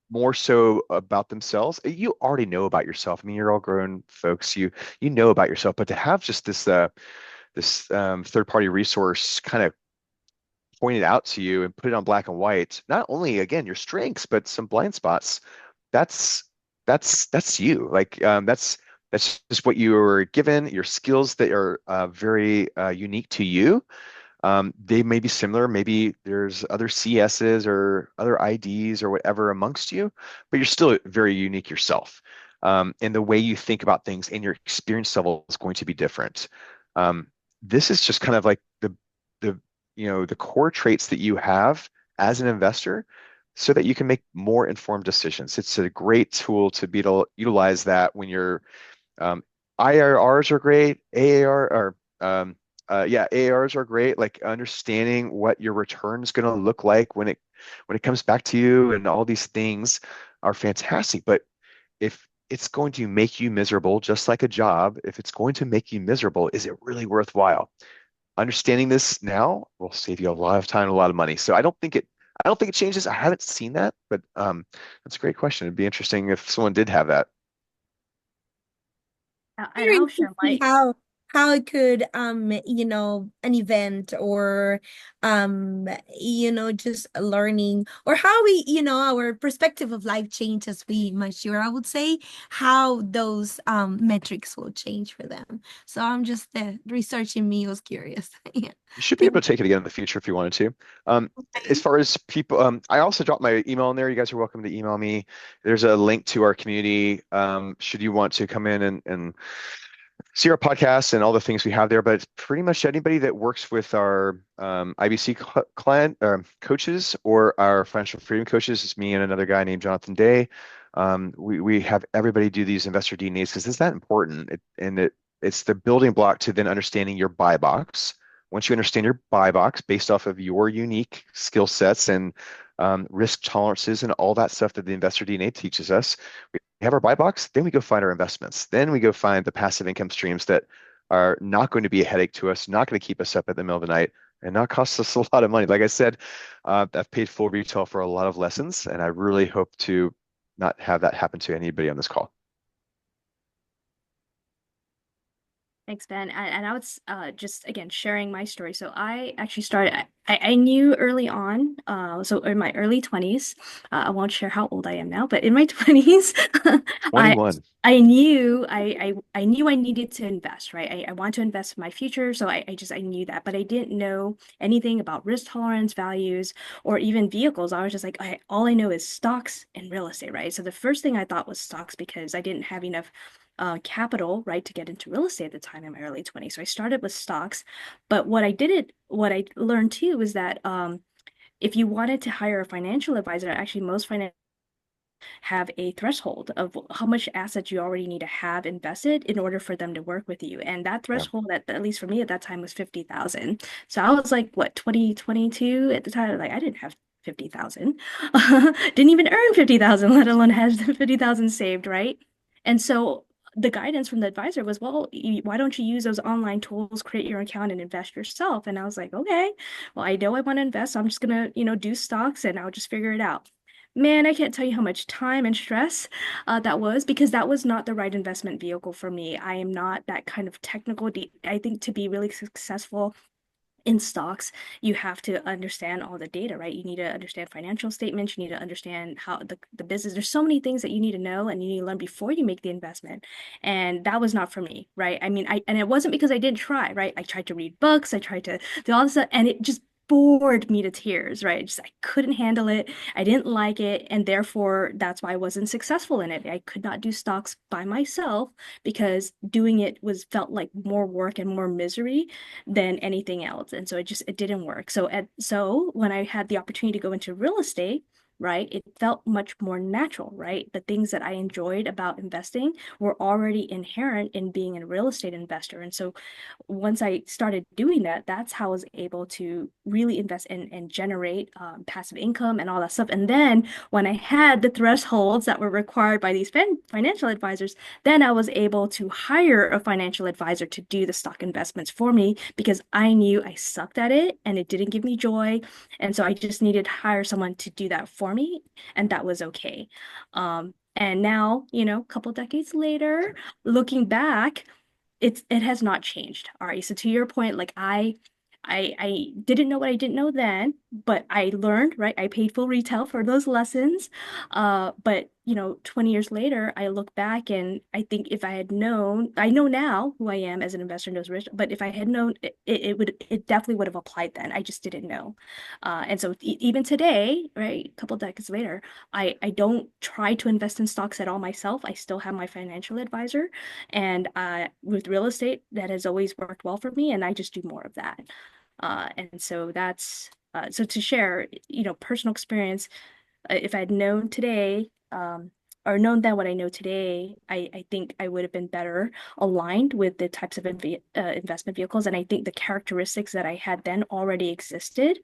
more so about themselves. You already know about yourself. I mean, you're all grown folks. You know about yourself, but to have just this third party resource kind of pointed out to you and put it on black and white, not only again your strengths, but some blind spots. That's that's you. Like that's just what you were given. Your skills that are very unique to you. They may be similar. Maybe there's other CSs or other IDs or whatever amongst you, but you're still very unique yourself. And the way you think about things and your experience level is going to be different. Um, this is just kind of like the the core traits that you have as an investor so that you can make more informed decisions. It's a great tool to be able to utilize that when you're um, IRRs are great, AAR or yeah, AARs are great. Like understanding what your return is going to look like when it comes back to you, and all these things are fantastic. But if it's going to make you miserable, just like a job, if it's going to make you miserable, is it really worthwhile? Understanding this now will save you a lot of time and a lot of money. So I don't think it changes. I haven't seen that, but that's a great question. It'd be interesting if someone did have that. And Curious I'll to share see my how it could an event or just learning or how we our perspective of life change as we mature. I would say how those metrics will change for them. So I'm just researching me was curious. Yeah. You should be Thank able to take it again in the future if you wanted to. Um, as you. far as people, I also dropped my email in there. You guys are welcome to email me. There's a link to our community. Should you want to come in and see our podcast and all the things we have there, but pretty much anybody that works with our IBC client coaches or our financial freedom coaches is me and another guy named Jonathan Day. We have everybody do these investor DNAs because it's that important. It's the building block to then understanding your buy box. Once you understand your buy box based off of your unique skill sets and risk tolerances and all that stuff that the investor DNA teaches us, we have our buy box, then we go find our investments. Then we go find the passive income streams that are not going to be a headache to us, not going to keep us up at the middle of the night, and not cost us a lot of money. Like I said, I've paid full retail for a lot of lessons, and I really hope to not have that happen to anybody on this call. Thanks, Ben. And I was just again sharing my story. So I actually started. I knew early on. So in my early 20s, I won't share how old I am now, but in my 20s, I 21. I knew I needed to invest. Right. I want to invest in my future. So I knew that, but I didn't know anything about risk tolerance, values, or even vehicles. I was just like, all I know is stocks and real estate. Right. So the first thing I thought was stocks because I didn't have enough capital, right, to get into real estate at the time in my early 20s. So I started with stocks. But what I learned too is that if you wanted to hire a financial advisor, actually most financial have a threshold of how much assets you already need to have invested in order for them to work with you. And that Yeah. threshold, at least for me at that time, was 50,000. So I was like, what, 2022 at the time? Like I didn't have 50,000. Didn't even earn 50,000, let alone have 50,000 saved, right? And so the guidance from the advisor was, well, why don't you use those online tools, create your account and invest yourself? And I was like, okay, well, I know I want to invest, so I'm just gonna, do stocks and I'll just figure it out. Man, I can't tell you how much time and stress that was because that was not the right investment vehicle for me. I am not that kind of technical. I think to be really successful in stocks, you have to understand all the data, right? You need to understand financial statements. You need to understand how the business, there's so many things that you need to know and you need to learn before you make the investment. And that was not for me, right? I mean, and it wasn't because I didn't try, right? I tried to read books, I tried to do all this stuff, and it just bored me to tears, right? I couldn't handle it. I didn't like it. And therefore, that's why I wasn't successful in it. I could not do stocks by myself because doing it felt like more work and more misery than anything else. And so it didn't work. So when I had the opportunity to go into real estate, right, it felt much more natural, right? The things that I enjoyed about investing were already inherent in being a real estate investor. And so once I started doing that, that's how I was able to really invest and generate passive income and all that stuff. And then when I had the thresholds that were required by these financial advisors, then I was able to hire a financial advisor to do the stock investments for me because I knew I sucked at it and it didn't give me joy. And so I just needed to hire someone to do that for me, and that was okay. And now, a couple decades later, looking back, it has not changed. All right. So to your point, like I didn't know what I didn't know then, but I learned, right? I paid full retail for those lessons. But 20 years later, I look back and I think if I had known, I know now who I am as an investor knows rich, but if I had known it definitely would have applied then. I just didn't know. And so even today, right, a couple decades later, I don't try to invest in stocks at all myself. I still have my financial advisor. And with real estate, that has always worked well for me, and I just do more of that. And so that's so to share, personal experience. If I had known today, or known then what I know today, I think I would have been better aligned with the types of investment vehicles. And I think the characteristics that I had then already existed.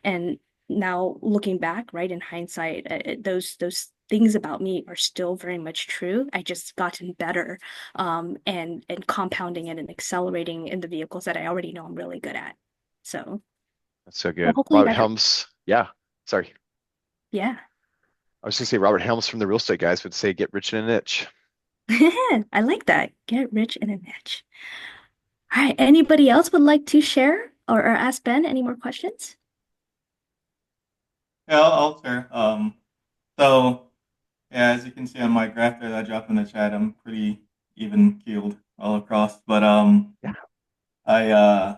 And now looking back, right, in hindsight, those things about me are still very much true. I just gotten better, and compounding it and accelerating in the vehicles that I already know I'm really good at. So, That's so well, good. hopefully Robert that helps. Helms. Yeah. Sorry. Yeah. I was going to say Robert Helms from the real estate guys would say get rich in a niche. I like that. Get rich in a niche. All right. Anybody else would like to share or ask Ben any more questions? Yeah, I'll share. So yeah, as you can see on my graph there that I dropped in the chat, I'm pretty even keeled all across. But Yeah. I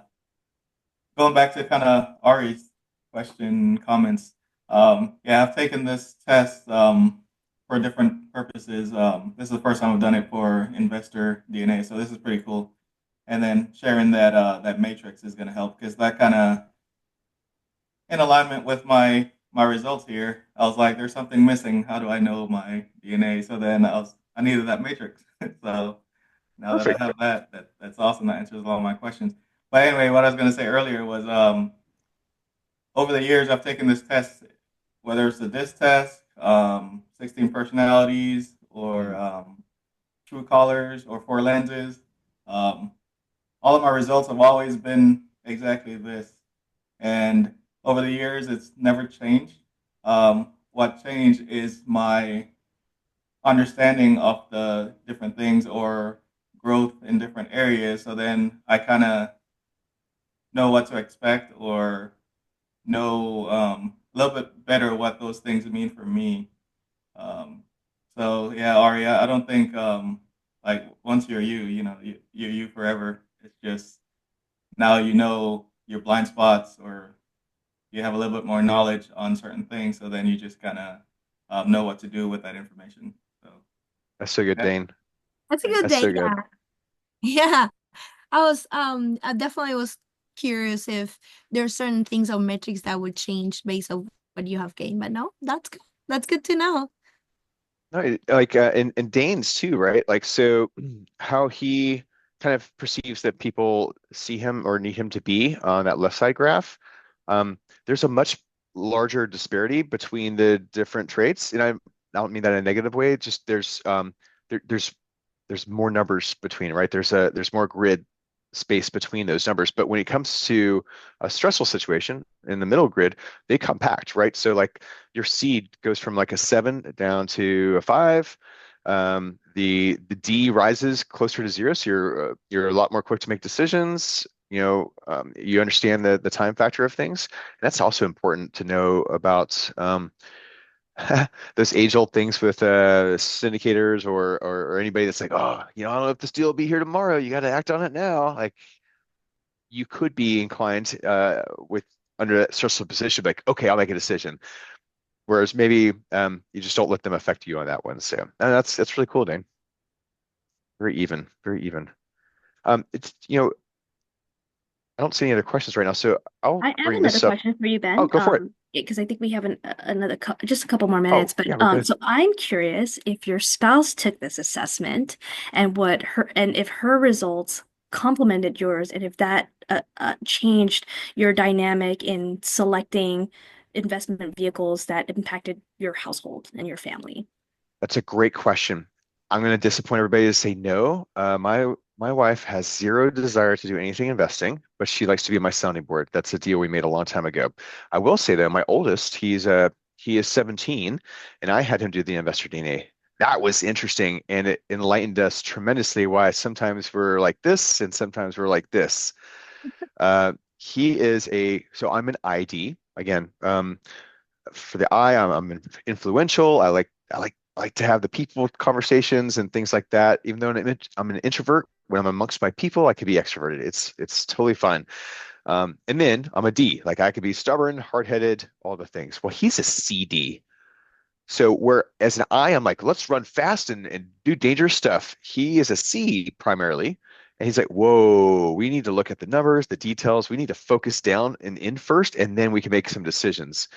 going back to kind of Ari's question comments. Yeah, I've taken this test for different purposes. This is the first time I've done it for investor DNA, so this is pretty cool. And then sharing that that matrix is going to help because that kind of in alignment with my results here. I was like, there's something missing. How do I know my DNA? So then I needed that matrix. So now that I Perfect. have that's awesome. That answers all my questions. But anyway, what I was going to say earlier was over the years I've taken this test, whether it's the DISC test, 16 personalities, or Mm. True Colors, or Four Lenses. Um, all of my results have always been exactly this. And over the years, it's never changed. What changed is my understanding of the different things or growth in different areas. So then I kind of know what to expect or know a little bit better what those things mean for me. Um, so yeah, Aria, I don't think like once you're you, you're you forever. It's just now you know your blind spots or you have a little bit more knowledge on certain things, so then you just kind of know what to do with that information. So That's so good, yeah, Dane. That's a thanks. good That's day. so good. Yeah. Yeah. I definitely was curious if there's certain things or metrics that would change based on what you have gained, but no, that's good. That's good to know. No, like and Dane's too, right? Like so how he kind of perceives that people see him or need him to be on that left side graph. There's a much larger disparity between the different traits. And I don't mean that in a negative way, just there's more numbers between, right? There's more grid space between those numbers. But when it comes to a stressful situation in the middle grid, they compact, right? So like your seed goes from like a 7 down to a 5. The D rises closer to 0, so you're a lot more quick to make decisions. You understand the time factor of things. And that's also important to know about those age-old things with syndicators or anybody that's like, oh, I don't know if this deal will be here tomorrow. You got to act on it now. Like you could be inclined with under that stressful position, like, okay, I'll make a decision. Whereas maybe you just don't let them affect you on that one. So and that's really cool, Dane. Very even, very even. It's I don't see any other questions right now, so I'll I have bring another this up. question for you, Oh, Ben. go for it. Because I think we have another just a couple more Oh, minutes. But yeah, we're good. so I'm curious if your spouse took this assessment and if her results complemented yours, and if that changed your dynamic in selecting investment vehicles that impacted your household and your family. That's a great question. I'm going to disappoint everybody to say no. My wife has zero desire to do anything investing, but she likes to be my sounding board. That's a deal we made a long time ago. I will say though, my oldest, he is 17, and I had him do the investor DNA. That was interesting, and it enlightened us tremendously why sometimes we're like this and sometimes we're like this. So I'm an ID again. For the I'm influential. I like to have the people conversations and things like that. Even though I'm an introvert, when I'm amongst my people, I can be extroverted. It's totally fine. And then I'm a D. Like I could be stubborn, hard-headed, all the things. Well, he's a CD. So where as an I, I'm like, let's run fast and do dangerous stuff. He is a C primarily. And he's like, whoa, we need to look at the numbers, the details. We need to focus down and in first, and then we can make some decisions.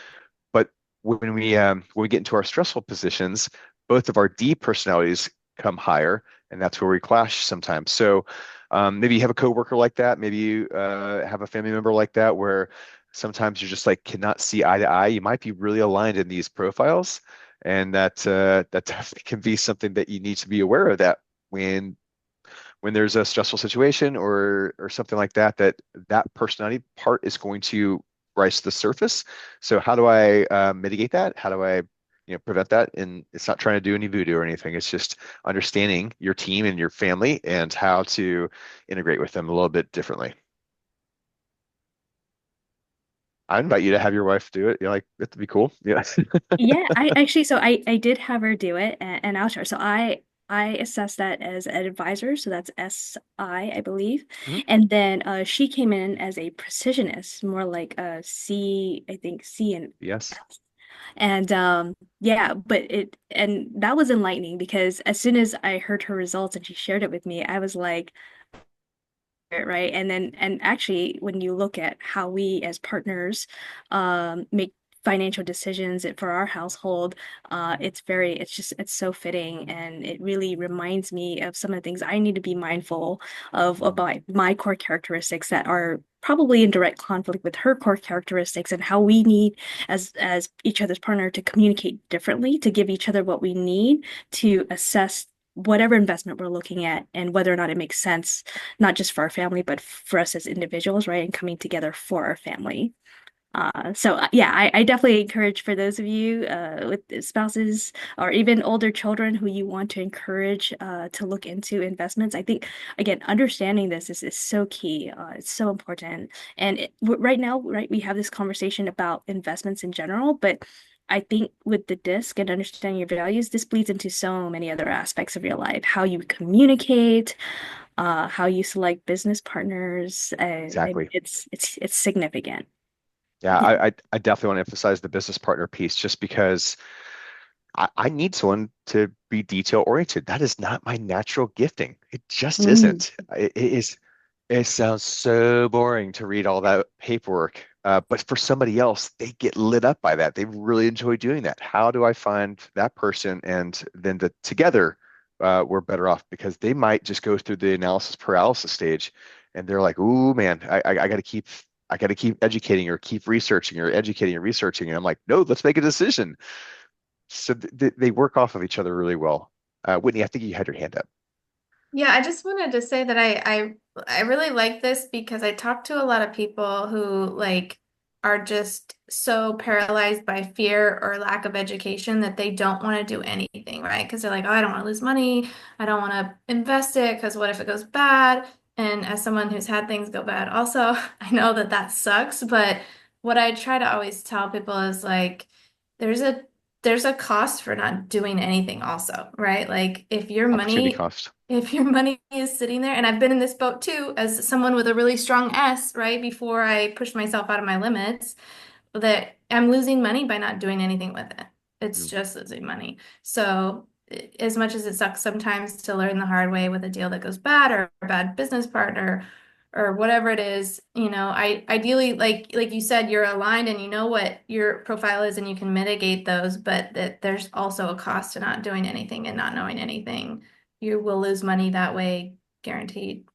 But when we get into our stressful positions, both of our D personalities come higher, and that's where we clash sometimes. So maybe you have a coworker like that, maybe you have a family member like that, where sometimes you're just like cannot see eye to eye. You might be really aligned in these profiles, and that definitely can be something that you need to be aware of, that when there's a stressful situation or something like that, that personality part is going to rise to the surface. So how do I mitigate that? How do I, prevent that? And it's not trying to do any voodoo or anything. It's just understanding your team and your family and how to integrate with them a little bit differently. I invite you to have your wife do it. You're like, that'd be cool. Yeah. Yeah, I actually, so I did have her do it, and I'll share. So I assessed that as an advisor, so that's SI, I believe. Mhm. And then she came in as a precisionist, more like a C, I think C and Yes. F. And yeah, but that was enlightening because as soon as I heard her results and she shared it with me, I was like, right? And actually, when you look at how we as partners make financial decisions for our household, it's so fitting, and it really reminds me of some of the things I need to be mindful of about my core characteristics that are probably in direct conflict with her core characteristics, and how we need as each other's partner to communicate differently to give each other what we need to assess whatever investment we're looking at and whether or not it makes sense, not just for our family, but for us as individuals, right? And coming together for our family. Yeah, I definitely encourage for those of you with spouses or even older children who you want to encourage to look into investments. I think, again, understanding this is so key. It's so important. And right now, right, we have this conversation about investments in general, but I think with the disc and understanding your values, this bleeds into so many other aspects of your life, how you communicate, how you select business partners. Exactly. It's significant. Yeah, I definitely want to emphasize the business partner piece just because I need someone to be detail oriented. That is not my natural gifting. It just Mm. isn't. It sounds so boring to read all that paperwork. But for somebody else, they get lit up by that. They really enjoy doing that. How do I find that person? And then together, we're better off because they might just go through the analysis paralysis stage, and they're like, "Ooh, man, I I got to keep educating or keep researching or educating or researching." And I'm like, "No, let's make a decision." So they work off of each other really well. Whitney, I think you had your hand up. Yeah, I just wanted to say that I really like this because I talk to a lot of people who like are just so paralyzed by fear or lack of education that they don't want to do anything, right? Because they're like, oh, I don't want to lose money. I don't want to invest it because what if it goes bad? And as someone who's had things go bad, also, I know that that sucks. But what I try to always tell people is like, there's a there's a cost for not doing anything also, right? Like Opportunity cost. if your money is sitting there, and I've been in this boat too, as someone with a really strong S, right? Before I pushed myself out of my limits, that I'm losing money by not doing anything with it. It's Mm. just losing money. So as much as it sucks sometimes to learn the hard way with a deal that goes bad or a bad business partner or whatever it is, I ideally like you said, you're aligned and you know what your profile is and you can mitigate those, but that there's also a cost to not doing anything and not knowing anything. You will lose money that way, guaranteed.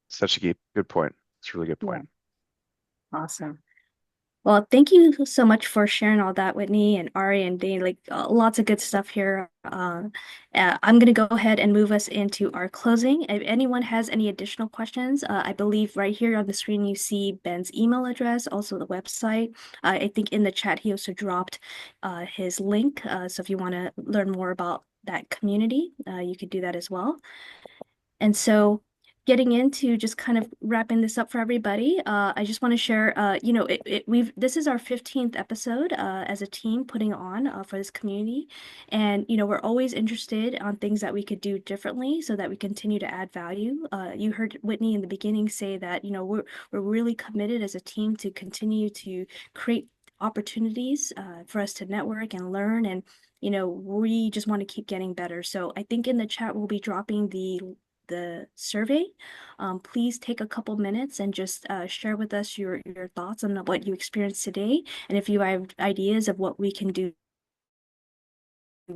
Such a good point. It's a really good Yeah, point. awesome. Well, thank you so much for sharing all that, Whitney and Ari and Dane. Like lots of good stuff here. I'm going to go ahead and move us into our closing. If anyone has any additional questions, I believe right here on the screen you see Ben's email address, also the website. I think in the chat he also dropped his link. So if you want to learn more about that community, you could do that as well. And so getting into just kind of wrapping this up for everybody, I just want to share, this is our 15th episode as a team putting on for this community. And, we're always interested on things that we could do differently so that we continue to add value. You heard Whitney in the beginning say that, we're really committed as a team to continue to create opportunities for us to network and learn, and we just want to keep getting better. So I think in the chat we'll be dropping the the survey. Please take a couple minutes and just share with us your thoughts on what you experienced today, and if you have ideas of what we can do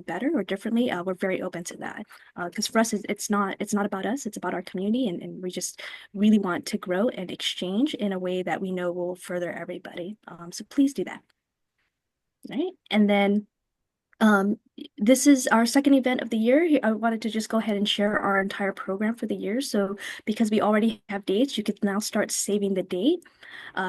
better or differently, we're very open to that. Because for us, it's not about us, it's about our community, and we just really want to grow and exchange in a way that we know will further everybody. So please do that. Right. And then this is our second event of the year. I wanted to just go ahead and share our entire program for the year. So because we already have dates, you can now start saving the date.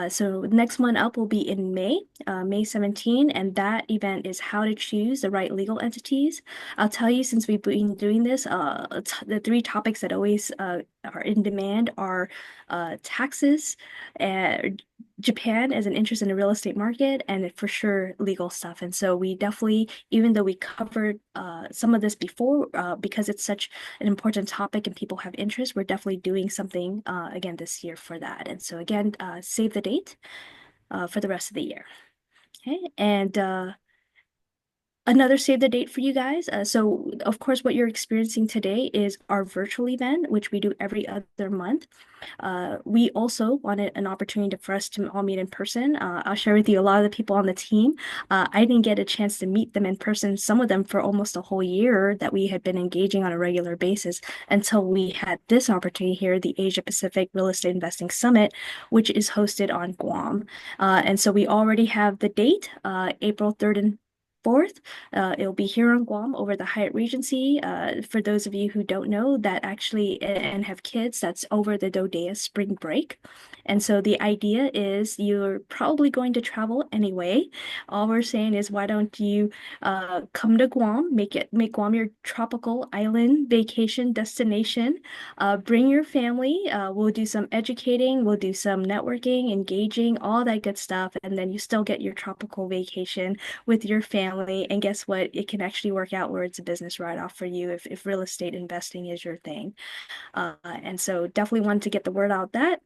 So next one up will be in May, May 17, and that event is how to choose the right legal entities. I'll tell you, since we've been doing this, the three topics that always are in demand are taxes, Japan as an interest in the real estate market, and for sure legal stuff. And so we definitely, even though we covered some of this before, because it's such an important topic and people have interest, we're definitely doing something again this year for that. And so again, save the date for the rest of the year. Okay, and another save the date for you guys. So of course, what you're experiencing today is our virtual event, which we do every other month. We also wanted an opportunity for us to all meet in person. I'll share with you a lot of the people on the team. I didn't get a chance to meet them in person, some of them for almost a whole year that we had been engaging on a regular basis until we had this opportunity here, the Asia Pacific Real Estate Investing Summit, which is hosted on Guam. And so we already have the date, April 3rd and 4th. It'll be here on Guam over the Hyatt Regency. For those of you who don't know, that actually and have kids, that's over the Dodea spring break. And so the idea is you're probably going to travel anyway. All we're saying is why don't you come to Guam, make Guam your tropical island vacation destination. Bring your family. We'll do some educating, we'll do some networking, engaging, all that good stuff, and then you still get your tropical vacation with your family. And guess what? It can actually work out where it's a business write-off for you if real estate investing is your thing. And so definitely wanted to get the word out that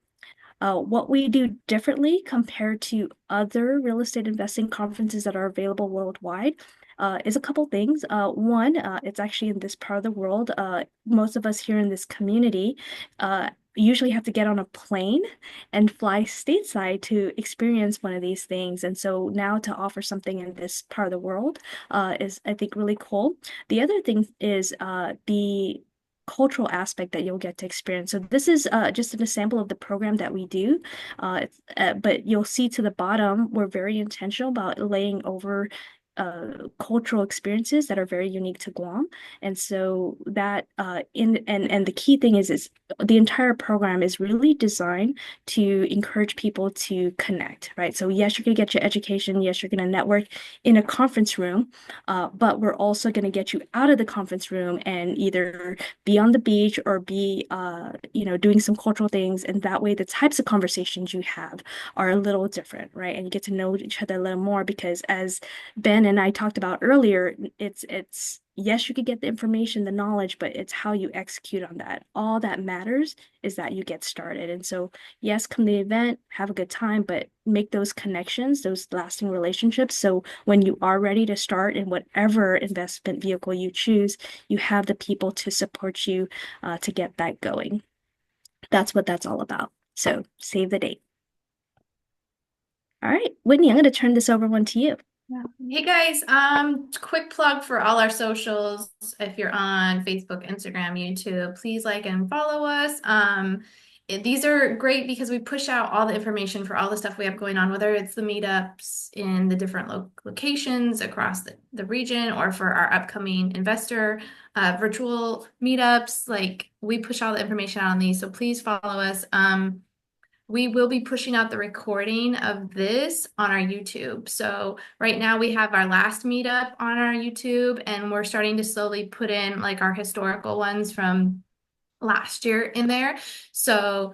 what we do differently compared to other real estate investing conferences that are available worldwide is a couple things. One, it's actually in this part of the world. Most of us here in this community usually have to get on a plane and fly stateside to experience one of these things. And so now to offer something in this part of the world is, I think, really cool. The other thing is the cultural aspect that you'll get to experience. So this is just an example of the program that we do. But you'll see to the bottom, we're very intentional about laying over cultural experiences that are very unique to Guam. And so that and the key thing is the entire program is really designed to encourage people to connect, right? So yes, you're gonna get your education, yes, you're gonna network in a conference room, but we're also gonna get you out of the conference room and either be on the beach or be doing some cultural things. And that way the types of conversations you have are a little different, right? And you get to know each other a little more because as Ben and I talked about earlier, it's yes, you could get the information, the knowledge, but it's how you execute on that. All that matters is that you get started. And so, yes, come to the event, have a good time, but make those connections, those lasting relationships. So when you are ready to start in whatever investment vehicle you choose, you have the people to support you to get that going. That's what that's all about. So save the date. All right, Whitney, I'm going to turn this over one to you. Yeah. Hey guys, quick plug for all our socials. If you're on Facebook, Instagram, YouTube, please like and follow us. These are great because we push out all the information for all the stuff we have going on, whether it's the meetups in the different locations across the region or for our upcoming investor virtual meetups. Like we push all the information out on these, so please follow us. We will be pushing out the recording of this on our YouTube. So right now we have our last meetup on our YouTube, and we're starting to slowly put in like our historical ones from last year in there. So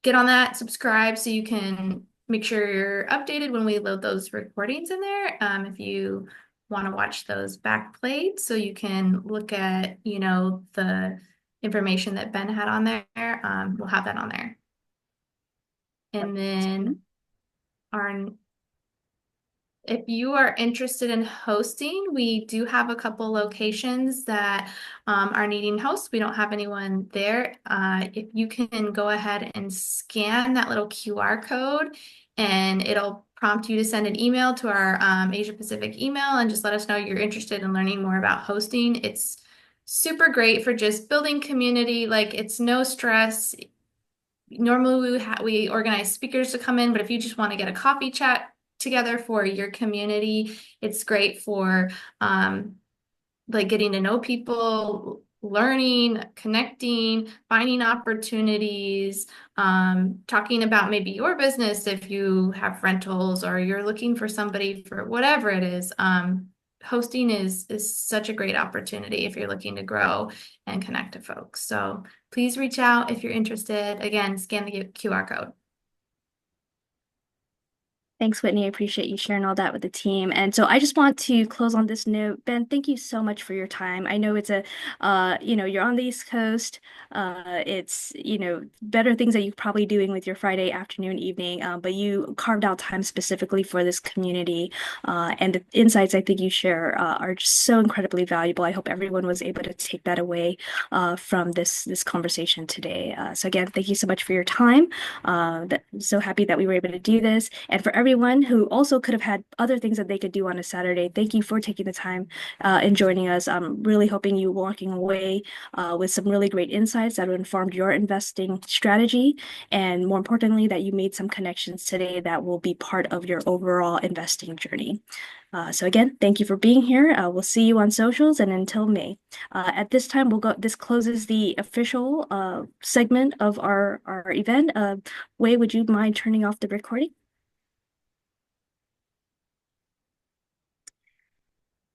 get on that, subscribe so you can make sure you're updated when we load those recordings in there. If you want to watch those back played, so you can look at, the information that Ben had on there, we'll have that on there. And then our If you are interested in hosting, we do have a couple locations that are needing hosts. We don't have anyone there. If you can go ahead and scan that little QR code, and it'll prompt you to send an email to our Asia Pacific email and just let us know you're interested in learning more about hosting. It's super great for just building community. Like, it's no stress. Normally we organize speakers to come in, but if you just want to get a coffee chat together for your community, it's great for like getting to know people, learning, connecting, finding opportunities, talking about maybe your business if you have rentals or you're looking for somebody for whatever it is. Hosting is such a great opportunity if you're looking to grow and connect to folks. So please reach out if you're interested. Again, scan the QR code. Thanks, Whitney. I appreciate you sharing all that with the team. And so I just want to close on this note. Ben, thank you so much for your time. I know it's you're on the East Coast. It's, better things that you're probably doing with your Friday afternoon, evening, but you carved out time specifically for this community. And the insights I think you share are just so incredibly valuable. I hope everyone was able to take that away from this conversation today. So again, thank you so much for your time. I'm so happy that we were able to do this. And for everyone who also could have had other things that they could do on a Saturday, thank you for taking the time and joining us. I'm really hoping you walking away with some really great insights that have informed your investing strategy. And more importantly, that you made some connections today that will be part of your overall investing journey. So again, thank you for being here. We'll see you on socials and until May. At this time, this closes the official segment of our event. Wei, would you mind turning off the recording?